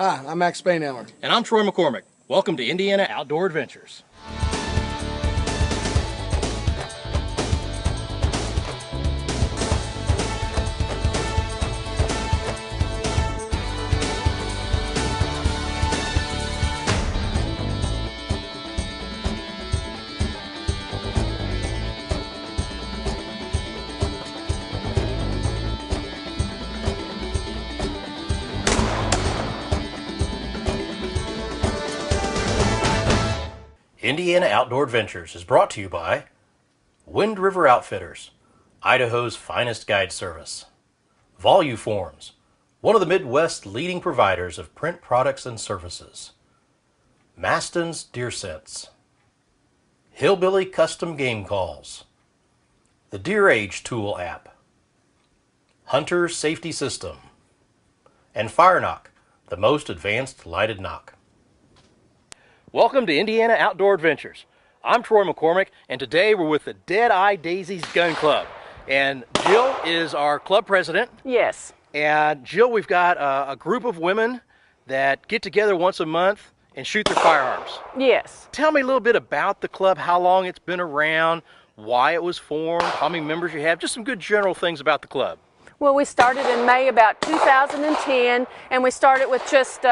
Hi, I'm Max Spaneller. And I'm Troy McCormick. Welcome to Indiana Outdoor Adventures. Indiana Outdoor Adventures is brought to you by Wind River Outfitters, Idaho's finest guide service. Voluforms, one of the Midwest's leading providers of print products and services. Maston's Deer Scents. Hillbilly Custom Game Calls. The Deer Age Tool app. Hunter's Safety System. And Fire Knock, the most advanced lighted knock. Welcome to Indiana Outdoor Adventures. I'm Troy McCormick, and today we're with the Dead Eye Daisies Gun Club. And Jill is our club president. Yes. And Jill, we've got a group of women that get together once a month and shoot their firearms. Yes. Tell me a little bit about the club, how long it's been around, why it was formed, how many members you have, just some good general things about the club. Well, we started in May about 2010, and we started with just,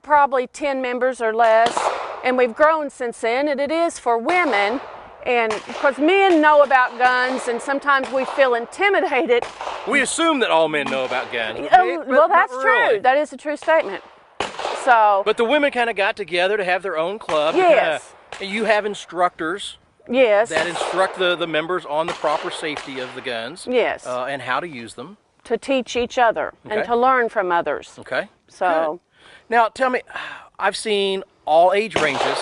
probably 10 members or less. And we've grown since then, and it is for women. And because men know about guns, and sometimes we feel intimidated. We assume that all men know about guns. Well, that's true. That is a true statement. So. But the women kind of got together to have their own club. Yes. And you have instructors. Yes. That instruct the members on the proper safety of the guns. Yes. And how to use them. To teach each other and to learn from others. Okay. So. Good. Now, tell me, I've seen all age ranges.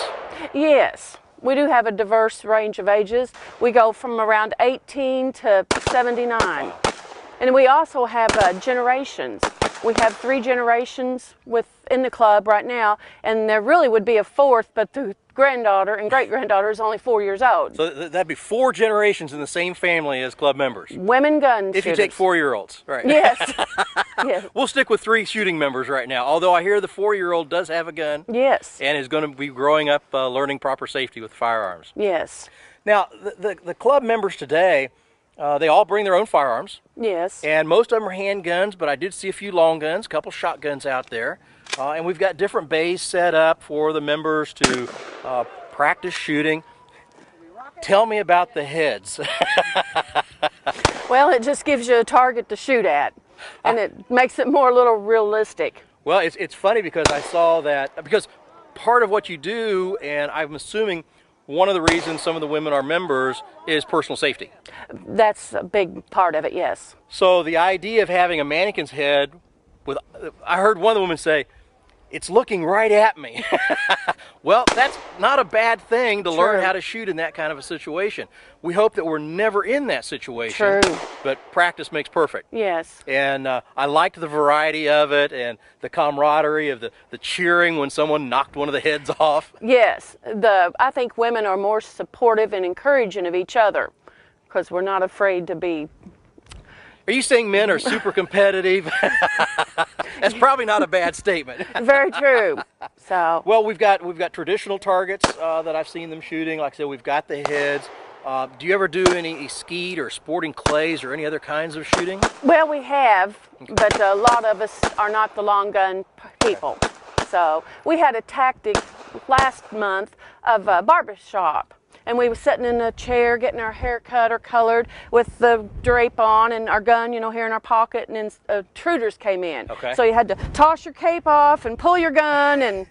Yes. We do have a diverse range of ages. We go from around 18 to 79. And we also have generations. We have 3 generations within the club right now, and there really would be a 4th, but the granddaughter and great-granddaughter is only 4 years old. So that'd be 4 generations in the same family as club members. Women gun If you take 4-year-olds, right? Yes. Yes. We'll stick with 3 shooting members right now, although I hear the 4-year-old does have a gun. Yes. And is going to be growing up learning proper safety with firearms. Yes. Now, the club members today, they all bring their own firearms. Yes. And most of them are handguns, but I did see a few long guns, a couple shotguns out there. And we've got different bays set up for the members to practice shooting. Tell me about the heads. Well, it just gives you a target to shoot at, and it makes it more a little realistic. Well, it's funny because I saw that, because part of what you do, and I'm assuming one of the reasons some of the women are members, is personal safety. That's a big part of it, yes. So the idea of having a mannequin's head, I heard one of the women say, "It's looking right at me." Well, that's not a bad thing to learn how to shoot in that kind of a situation. We hope that we're never in that situation. True. But practice makes perfect. Yes. And I liked the variety of it and the camaraderie of the cheering when someone knocked one of the heads off. Yes. I think women are more supportive and encouraging of each other because we're not afraid to be. Are you saying men are super competitive? That's probably not a bad statement. Very true. So. Well, we've got traditional targets that I've seen them shooting. Like I said, we've got the heads. Do you ever do any skeet or sporting clays or any other kinds of shooting? Well, we have, but a lot of us are not the long gun people. So we had a tactic last month of a barbershop. And we were sitting in a chair getting our hair cut or colored with the drape on and our gun, here in our pocket, and then intruders came in. Okay. So you had to toss your cape off and pull your gun and...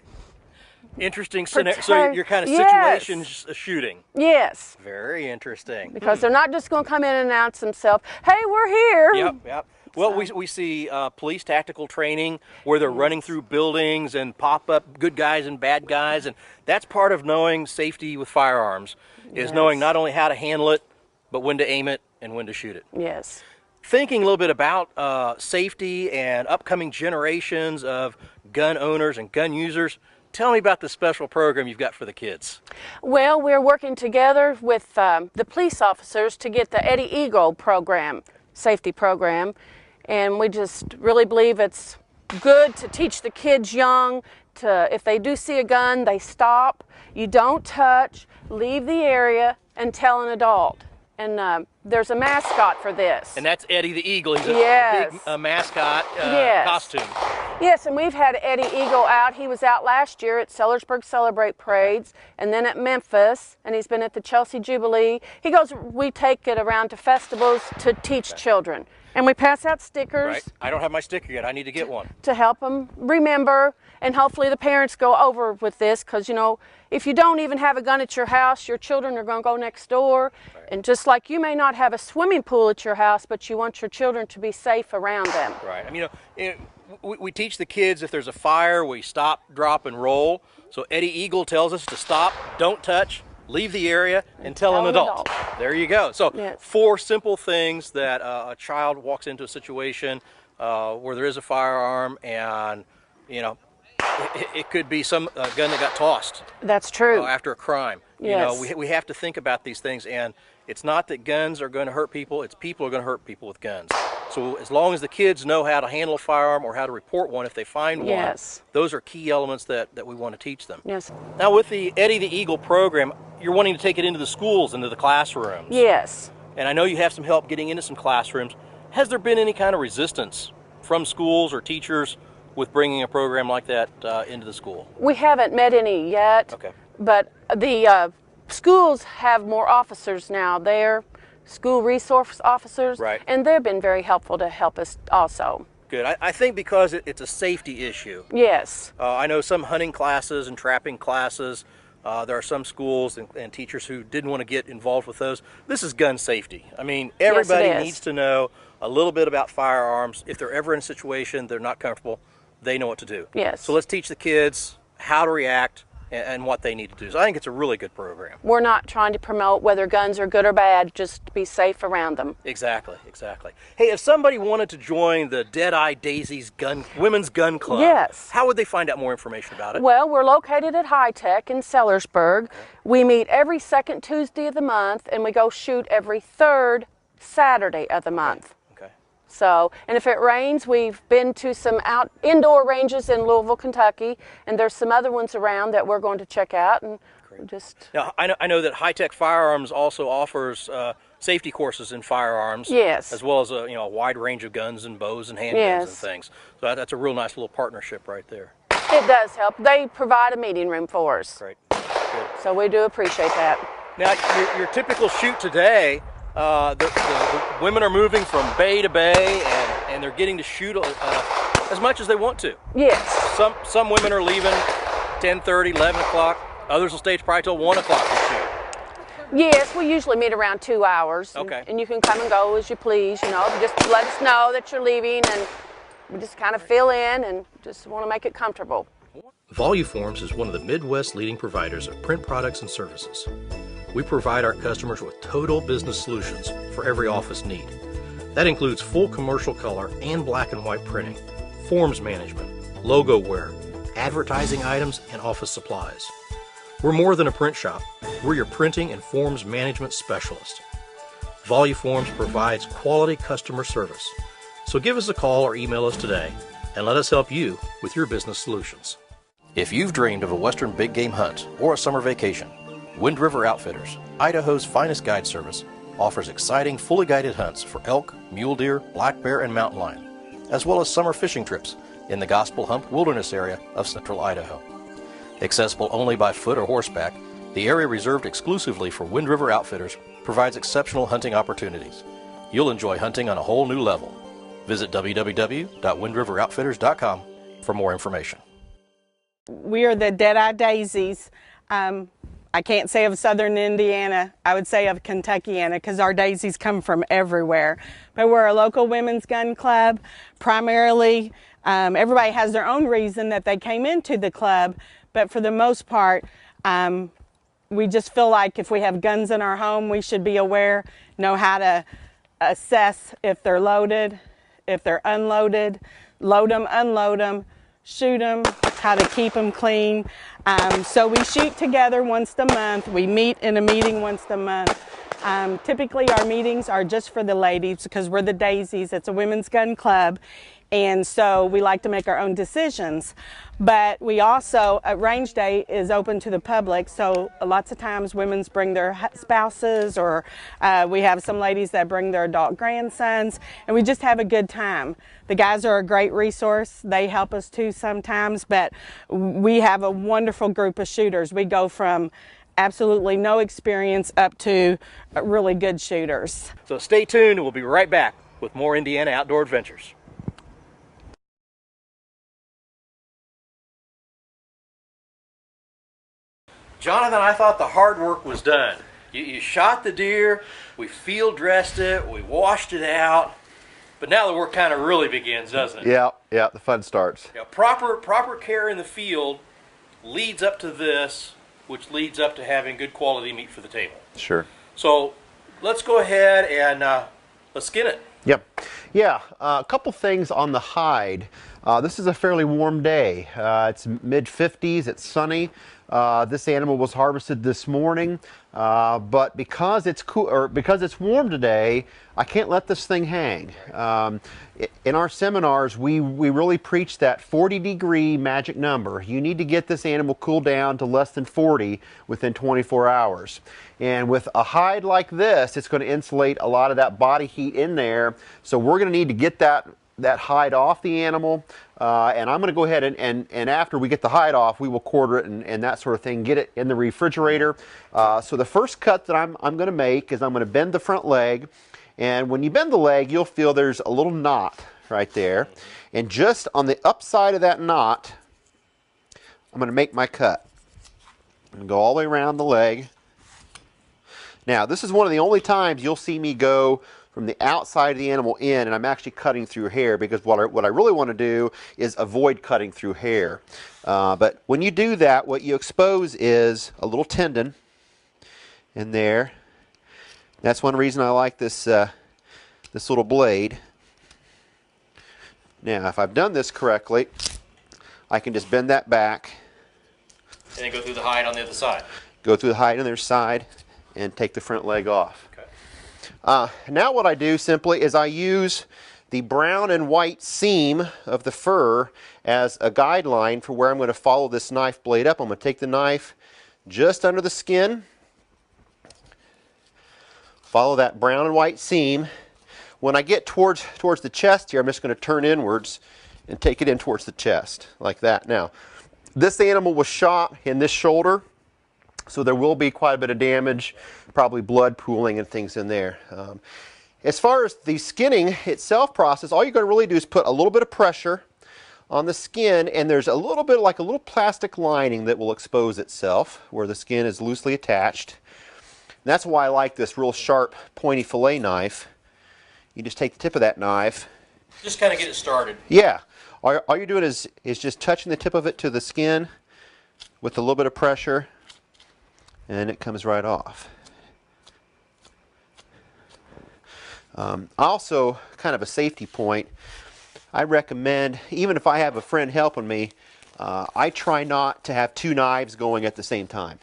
Interesting scenario. So you're kind of situation shooting. Yes. Very interesting. Because they're not just going to come in and announce themselves, "Hey, we're here." Yep. Well, we see police tactical training where they're running through buildings and pop up good guys and bad guys, and that's part of knowing safety with firearms, is knowing not only how to handle it, but when to aim it and when to shoot it. Yes. Thinking a little bit about safety and upcoming generations of gun owners and gun users, tell me about the special program you've got for the kids. Well, we're working together with the police officers to get the Eddie Eagle program, safety program, and we just really believe it's good to teach the kids young to, if they do see a gun, they stop. You don't touch, leave the area, and tell an adult. And there's a mascot for this. And that's Eddie the Eagle. He's Yes. a big mascot Yes. costume. Yes, and we've had Eddie Eagle out. He was out last year at Sellersburg Celebrate Parades, and then at Memphis, and he's been at the Chelsea Jubilee. He goes, we take it around to festivals to teach children. And we pass out stickers. Right. I don't have my sticker yet. I need to get one. To help them remember, and hopefully the parents go over with this, because, you know, if you don't even have a gun at your house, your children are going to go next door. Right. And just like you may not have a swimming pool at your house, but you want your children to be safe around them. Right. I mean, we teach the kids if there's a fire, we stop, drop, and roll. So Eddie Eagle tells us to stop, don't touch, leave the area, and tell an adult. There you go. So Yes. 4 simple things that a child walks into a situation where there is a firearm, and, you know, it could be some gun that got tossed. That's true. After a crime. Yes. You know, we have to think about these things, and it's not that guns are going to hurt people, it's people are going to hurt people with guns. So as long as the kids know how to handle a firearm or how to report one if they find Yes. one, those are key elements that we want to teach them. Yes. Now with the Eddie the Eagle program, you're wanting to take it into the schools, into the classrooms. Yes. And I know you have some help getting into some classrooms. Has there been any kind of resistance from schools or teachers with bringing a program like that into the school? We haven't met any yet. Okay. But the schools have more officers now. They're school resource officers. Right. And they've been very helpful to help us also. Good. I think because it's a safety issue. Yes. I know some hunting classes and trapping classes. There are some schools and teachers who didn't want to get involved with those. This is gun safety. I mean, everybody Yes, it is. needs to know a little bit about firearms. If they're ever in a situation they're not comfortable, they know what to do. Yes. So let's teach the kids how to react and what they need to do. So I think it's a really good program. We're not trying to promote whether guns are good or bad, just to be safe around them. Exactly, exactly. Hey, if somebody wanted to join the Dead Eye Daisies Women's Gun Club, Yes. how would they find out more information about it? Well, we're located at High Tech in Sellersburg. We meet every second Tuesday of the month, and we go shoot every third Saturday of the month. Okay. So, and if it rains, we've been to some indoor ranges in Louisville, Kentucky, and there's some other ones around that we're going to check out, and just. Now, I know that High Tech Firearms also offers safety courses in firearms. Yes. As well as a wide range of guns and bows and handguns Yes. and things. So that's a real nice little partnership right there. It does help. They provide a meeting room for us. Great. Good. So we do appreciate that. Now, your typical shoot today, the women are moving from bay to bay, and they're getting to shoot as much as they want to. Yes. Some women are leaving 10:30, 11 o'clock. Others will stay probably till 1 o'clock to shoot. Yes, we usually meet around 2 hours. Okay. And you can come and go as you please, just let us know that you're leaving, and we just kind of fill in and just want to make it comfortable. Voluforms is one of the Midwest's leading providers of print products and services. We provide our customers with total business solutions for every office need. That includes full commercial color and black and white printing, forms management, logo wear, advertising items, and office supplies. We're more than a print shop. We're your printing and forms management specialist. Voluforms provides quality customer service. So give us a call or email us today and let us help you with your business solutions. If you've dreamed of a Western big game hunt or a summer vacation, Wind River Outfitters, Idaho's finest guide service, offers exciting fully guided hunts for elk, mule deer, black bear, and mountain lion, as well as summer fishing trips in the Gospel Hump Wilderness area of central Idaho. Accessible only by foot or horseback, the area reserved exclusively for Wind River Outfitters provides exceptional hunting opportunities. You'll enjoy hunting on a whole new level. Visit www.windriveroutfitters.com for more information. We are the Dead Eye Daisies. I can't say of southern Indiana, I would say of Kentuckiana, because our daisies come from everywhere. But we're a local women's gun club. Primarily, everybody has their own reason that they came into the club, but for the most part, we just feel like if we have guns in our home, we should be aware, know how to assess if they're loaded, if they're unloaded, load them, unload them, shoot them, how to keep them clean. So we shoot together once a month. We meet in a meeting once a month. Typically our meetings are just for the ladies because we're the Daisies. It's a women's gun club. And so we like to make our own decisions. But we also, range day is open to the public, so lots of times women bring their spouses, or we have some ladies that bring their adult grandsons, and we just have a good time. The guys are a great resource. They help us too sometimes, but we have a wonderful group of shooters. We go from absolutely no experience up to really good shooters. So stay tuned, and we'll be right back with more Indiana Outdoor Adventures. Jonathan, I thought the hard work was done. You shot the deer, we field dressed it, we washed it out, but now the work kind of really begins, doesn't it? Yeah, the fun starts. Yeah, proper care in the field leads up to this, which leads up to having good quality meat for the table. Sure. So let's go ahead and let's skin it. Yep. Yeah, a couple things on the hide. This is a fairly warm day. It's mid-50s, it's sunny. This animal was harvested this morning, but because it's cool, or because it's warm today, I can't let this thing hang. In our seminars, we really preach that 40-degree magic number. You need to get this animal cooled down to less than 40 within 24 hours. And with a hide like this, it's going to insulate a lot of that body heat in there. So we're going to need to get that hide off the animal, and I'm going to go ahead and after we get the hide off, we will quarter it and that sort of thing, get it in the refrigerator. So the first cut that I'm going to make is I'm going to bend the front leg, and when you bend the leg, you'll feel there's a little knot right there, and just on the upside of that knot, I'm going to make my cut. I'm going to go all the way around the leg. Now, this is one of the only times you'll see me go from the outside of the animal in, and I'm actually cutting through hair, because what I really want to do is avoid cutting through hair. But when you do that, what you expose is a little tendon in there. That's one reason I like this this little blade. Now, if I've done this correctly, I can just bend that back. And then go through the hide on the other side. Go through the hide on the other side and take the front leg off. Okay. Now what I do simply is I use the brown and white seam of the fur as a guideline for where I'm going to follow this knife blade up. I'm going to take the knife just under the skin, follow that brown and white seam. When I get towards the chest here, I'm just going to turn inwards and take it in towards the chest, like that. Now, this animal was shot in this shoulder, so there will be quite a bit of damage, probably blood pooling and things in there. As far as the skinning itself process, all you're going to really do is put a little bit of pressure on the skin, and there's a little bit like a little plastic lining that will expose itself where the skin is loosely attached. And that's why I like this real sharp, pointy fillet knife. You just take the tip of that knife. Just kind of get it started. Yeah. All you're doing is just touching the tip of it to the skin with a little bit of pressure, and it comes right off. Also, kind of a safety point, I recommend, even if I have a friend helping me, I try not to have two knives going at the same time.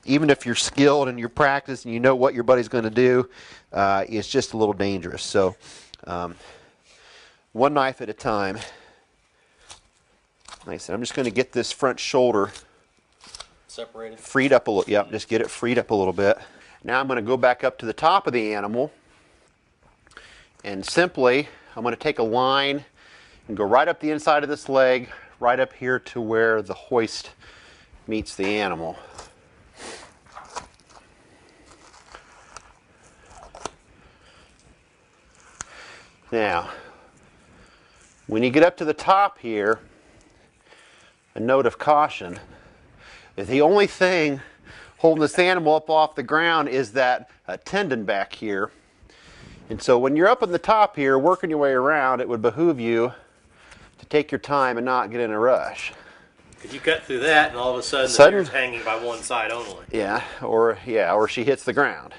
Even if you're skilled and you're practiced and you know what your buddy's going to do, it's just a little dangerous. So one knife at a time. Like I said, I'm just going to get this front shoulder Separated. freed up a little. Yep, just get it freed up a little bit. Now I'm going to go back up to the top of the animal, and simply I'm going to take a line and go right up the inside of this leg, right up here to where the hoist meets the animal. Now, when you get up to the top here, a note of caution. The only thing holding this animal up off the ground is that tendon back here. And so when you're up on the top here, working your way around, it would behoove you to take your time and not get in a rush. Could you cut through that and all of a sudden the deer's hanging by one side only? Yeah, or she hits the ground.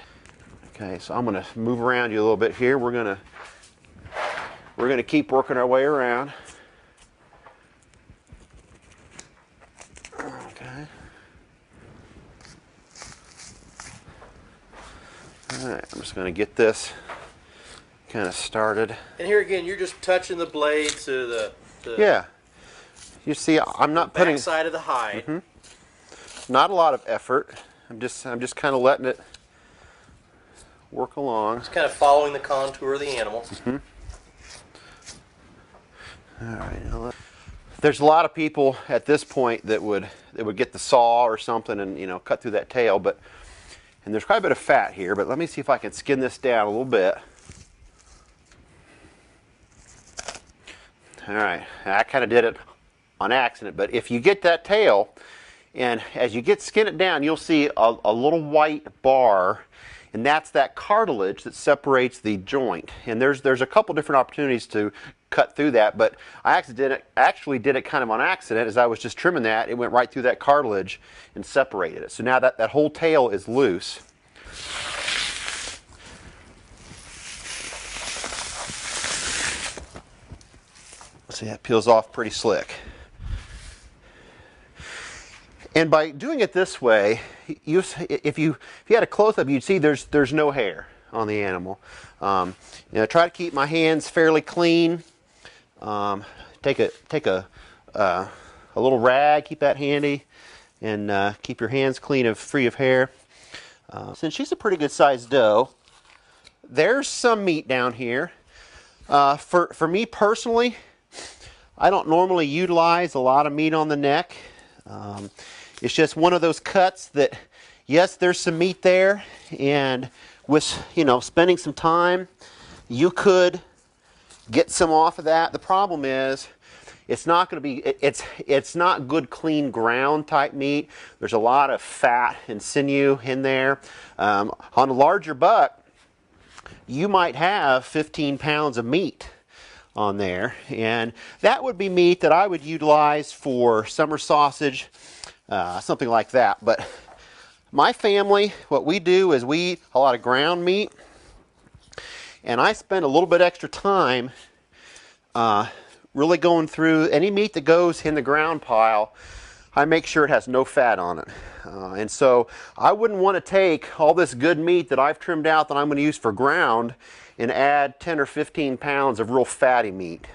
Okay, so I'm going to move around you a little bit here. We're going to keep working our way around. Okay. All right, I'm just going to get this kind of started. And here again, you're just touching the blade to the Yeah. You see, I'm not putting side of the hide. not a lot of effort. I'm just kind of letting it work along. Just kind of following the contour of the animal. All right. There's a lot of people at this point that would get the saw or something and, you know, cut through that tail, and there's quite a bit of fat here, but let me see if I can skin this down a little bit. All right, I kind of did it on accident, but if you get that tail, and as you skin it down, you'll see a little white bar, and that's that cartilage that separates the joint. And there's a couple different opportunities to cut through that, but I actually did it kind of on accident. As I was just trimming that, it went right through that cartilage and separated it. So now that whole tail is loose. See, that peels off pretty slick. And by doing it this way, if you had a close-up, you'd see there's no hair on the animal. You know, try to keep my hands fairly clean. Take a little rag, keep that handy, and keep your hands clean and free of hair. Since she's a pretty good sized doe, there's some meat down here. For me personally, I don't normally utilize a lot of meat on the neck. It's just one of those cuts that, yes, there's some meat there, and with, you know, spending some time, you could get some off of that. The problem is, it's not going to be, it's not good, clean ground type meat. There's a lot of fat and sinew in there. On a larger buck, you might have 15 pounds of meat on there, and that would be meat that I would utilize for summer sausage, something like that. But my family, what we do is we eat a lot of ground meat, and I spend a little bit extra time really going through any meat that goes in the ground pile. I make sure it has no fat on it. And so I wouldn't want to take all this good meat that I've trimmed out that I'm going to use for ground and add 10 or 15 pounds of real fatty meat.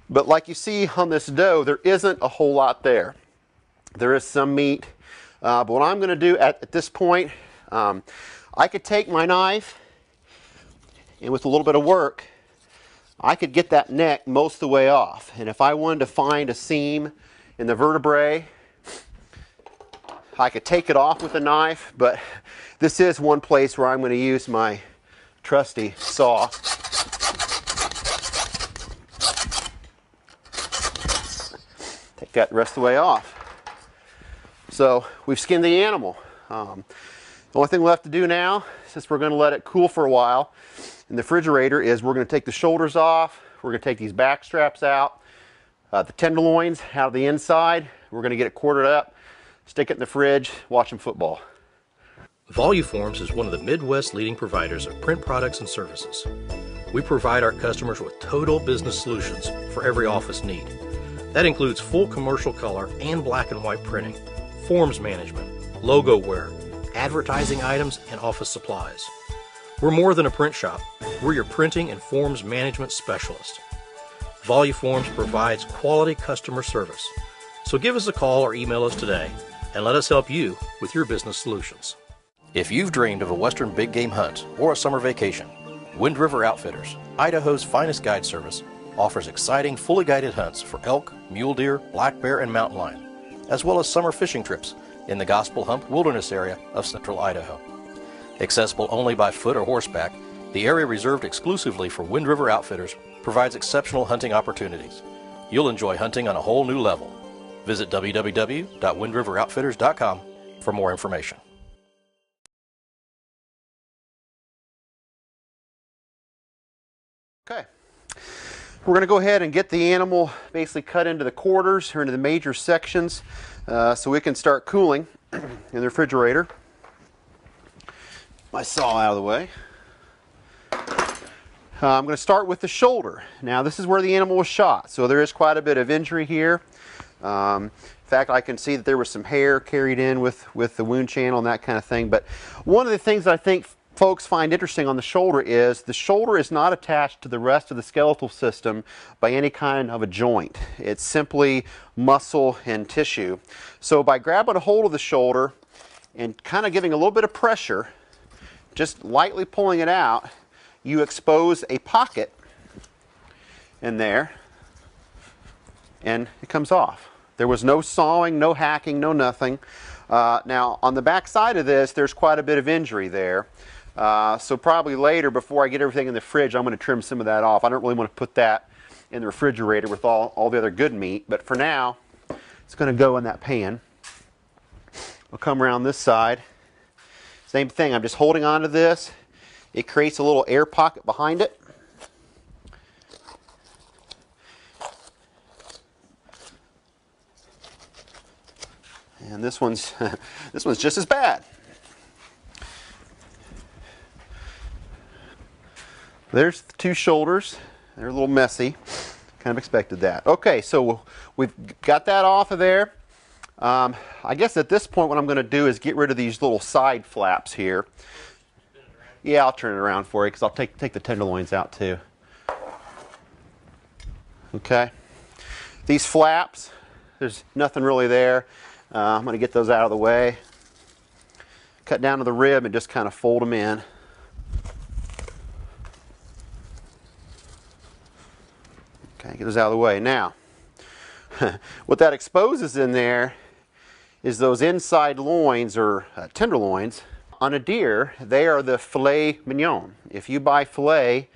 But like you see on this doe, there isn't a whole lot there. There is some meat. But what I'm going to do at this point, I could take my knife, and with a little bit of work, I could get that neck most of the way off. And if I wanted to find a seam in the vertebrae, I could take it off with a knife, but this is one place where I'm going to use my trusty saw. Take that the rest of the way off. So we've skinned the animal. The only thing left to do now, since we're going to let it cool for a while in the refrigerator, is we're going to take the shoulders off. We're going to take these back straps out, the tenderloins out of the inside. We're going to get it quartered up, stick it in the fridge, watch some football. Voluforms is one of the Midwest leading providers of print products and services. We provide our customers with total business solutions for every office need. That includes full commercial color and black and white printing, forms management, logo wear, advertising items, and office supplies. We're more than a print shop. We're your printing and forms management specialist. Voluforms provides quality customer service. So give us a call or email us today and let us help you with your business solutions. If you've dreamed of a western big game hunt or a summer vacation, Wind River Outfitters, Idaho's finest guide service, offers exciting fully guided hunts for elk, mule deer, black bear, and mountain lion, as well as summer fishing trips in the Gospel Hump Wilderness area of central Idaho. Accessible only by foot or horseback, the area reserved exclusively for Wind River Outfitters provides exceptional hunting opportunities. You'll enjoy hunting on a whole new level. Visit www.windriveroutfitters.com for more information. Okay, we're going to go ahead and get the animal basically cut into the quarters or into the major sections so we can start cooling in the refrigerator. My saw out of the way. I'm going to start with the shoulder. Now this is where the animal was shot, so there is quite a bit of injury here. In fact, I can see that there was some hair carried in with the wound channel and that kind of thing. But one of the things that I think folks find interesting on the shoulder is not attached to the rest of the skeletal system by any kind of a joint. It's simply muscle and tissue. So by grabbing a hold of the shoulder and kind of giving a little bit of pressure, just lightly pulling it out, you expose a pocket in there, and it comes off. There was no sawing, no hacking, no nothing. Now on the back side of this, there's quite a bit of injury there. So probably later, before I get everything in the fridge, I'm going to trim some of that off. I don't really want to put that in the refrigerator with all the other good meat, but for now, it's going to go in that pan. I'll come around this side. Same thing, I'm just holding on to this. It creates a little air pocket behind it. And this one's just as bad. There's the two shoulders. They're a little messy. Kind of expected that. Okay, so we've got that off of there. I guess at this point what I'm going to do is get rid of these little side flaps here. Yeah, I'll turn it around for you because I'll take the tenderloins out too. Okay. These flaps, there's nothing really there. I'm going to get those out of the way. Cut down to the rib and just kind of fold them in. Okay, get those out of the way. Now, what that exposes in there is those inside loins or tenderloins. On a deer, they are the filet mignon. If you buy filet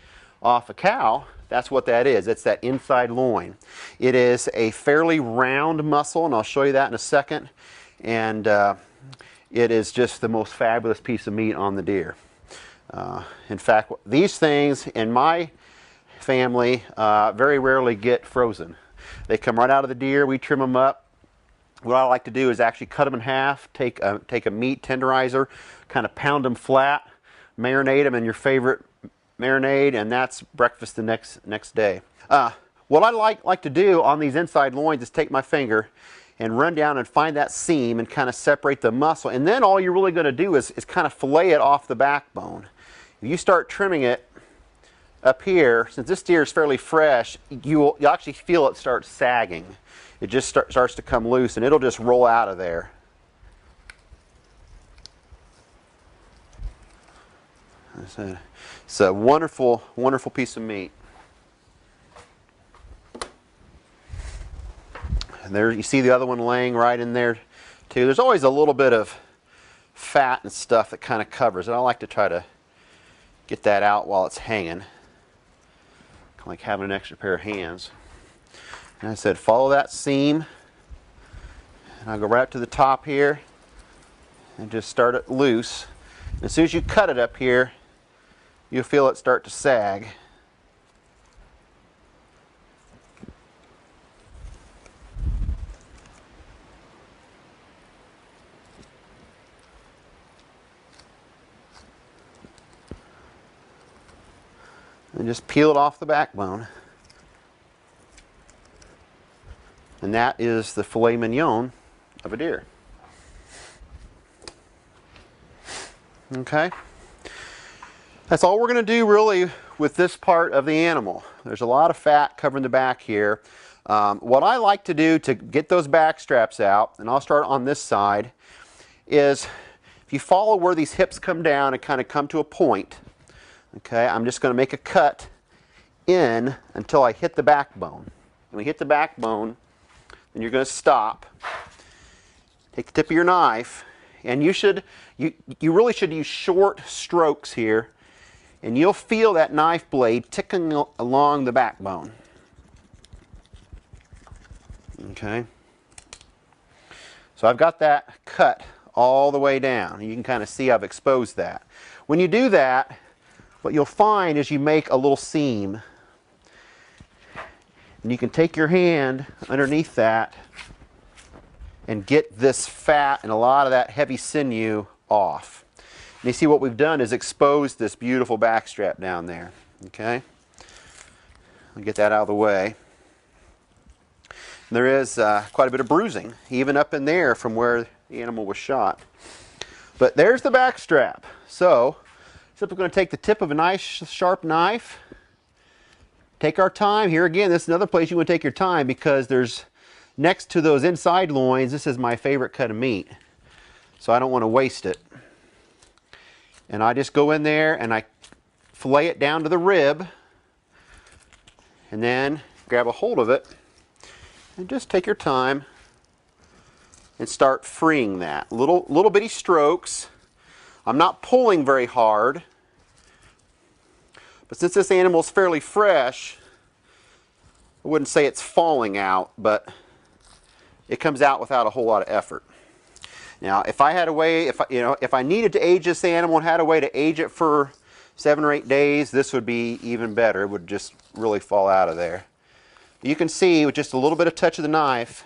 off a cow, that's what that is. It's that inside loin. It is a fairly round muscle, and I'll show you that in a second. And it is just the most fabulous piece of meat on the deer. In fact, these things in my family very rarely get frozen. They come right out of the deer. We trim them up. What I like to do is actually cut them in half, take a meat tenderizer, kind of pound them flat, marinate them in your favorite marinade, and that's breakfast the next day. What I like to do on these inside loins is take my finger and run down and find that seam and kind of separate the muscle, and then all you're really going to do is kind of fillet it off the backbone. If you start trimming it up here, since this deer is fairly fresh, you'll actually feel it start sagging. It just starts to come loose, and it'll just roll out of there. It's a wonderful, wonderful piece of meat. And there you see the other one laying right in there too. There's always a little bit of fat and stuff that kind of covers it. I like to try to get that out while it's hanging. Kind of like having an extra pair of hands. And I said, follow that seam. And I'll go right up to the top here and just start it loose. And as soon as you cut it up here, you'll feel it start to sag. And just peel it off the backbone. And that is the filet mignon of a deer. Okay? That's all we're going to do really with this part of the animal. There's a lot of fat covering the back here. What I like to do to get those back straps out, and I'll start on this side, is if you follow where these hips come down and kind of come to a point, okay, I'm just going to make a cut in until I hit the backbone. When we hit the backbone, then you're going to stop. Take the tip of your knife, and you really should use short strokes here, and you'll feel that knife blade ticking along the backbone. Okay. So I've got that cut all the way down. You can kind of see I've exposed that. When you do that, what you'll find is you make a little seam. And you can take your hand underneath that and get this fat and a lot of that heavy sinew off. And you see what we've done is exposed this beautiful back strap down there. Okay? I'll get that out of the way. And there is quite a bit of bruising, even up in there from where the animal was shot. But there's the back strap. So Simply going to take the tip of a nice sharp knife. Take our time. Here again, this is another place you want to take your time because there's next to those inside loins, this is my favorite cut of meat. So I don't want to waste it. And I just go in there and I fillet it down to the rib. And then grab a hold of it and just take your time and start freeing that. Little bitty strokes. I'm not pulling very hard. But since this animal is fairly fresh, I wouldn't say it's falling out, but it comes out without a whole lot of effort. Now, if I had a way, if I needed to age this animal and had a way to age it for 7 or 8 days, this would be even better. It would just really fall out of there. You can see with just a little bit of touch of the knife,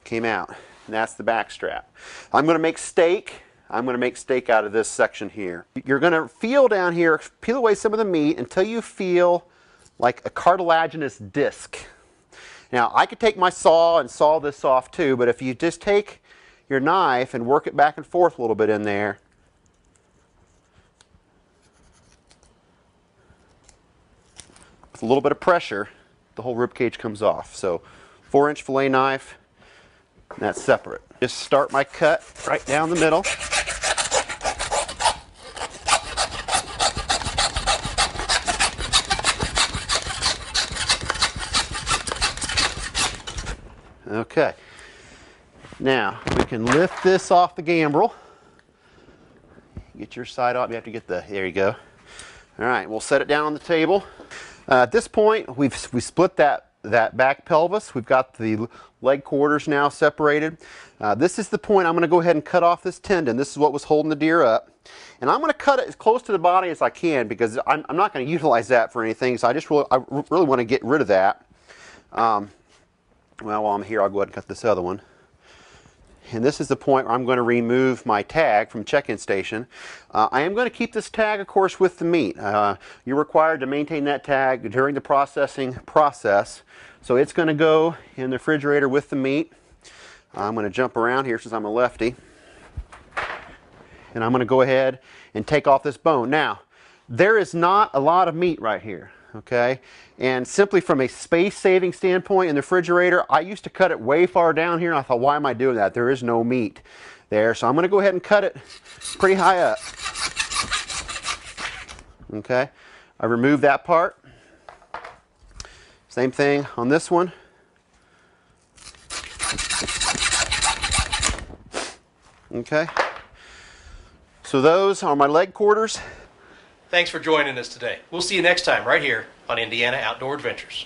came out. And that's the back strap. I'm going to make steak. I'm going to make steak out of this section here. You're going to feel down here, peel away some of the meat until you feel like a cartilaginous disc. Now, I could take my saw and saw this off too, but if you just take your knife and work it back and forth a little bit in there, with a little bit of pressure, the whole rib cage comes off. So 4-inch fillet knife, and that's separate. Just start my cut right down the middle. Okay, now we can lift this off the gambrel. Get your side off. You have to get the, there you go. All right, we'll set it down on the table. At this point, we split that back pelvis. We've got the leg quarters now separated. This is the point I'm going to go ahead and cut off this tendon. This is what was holding the deer up. And I'm going to cut it as close to the body as I can because I'm not going to utilize that for anything. So I really want to get rid of that. Well, while I'm here, I'll go ahead and cut this other one. And this is the point where I'm going to remove my tag from check-in station. I am going to keep this tag, of course, with the meat. You're required to maintain that tag during the processing process. So it's going to go in the refrigerator with the meat. I'm going to jump around here since I'm a lefty. And I'm going to go ahead and take off this bone. Now, there is not a lot of meat right here. Okay, and simply from a space-saving standpoint in the refrigerator, I used to cut it way far down here, and I thought, why am I doing that? There is no meat there, so I'm going to go ahead and cut it pretty high up. Okay, I removed that part. Same thing on this one. Okay, so those are my leg quarters. Thanks for joining us today. We'll see you next time right here on Indiana Outdoor Adventures.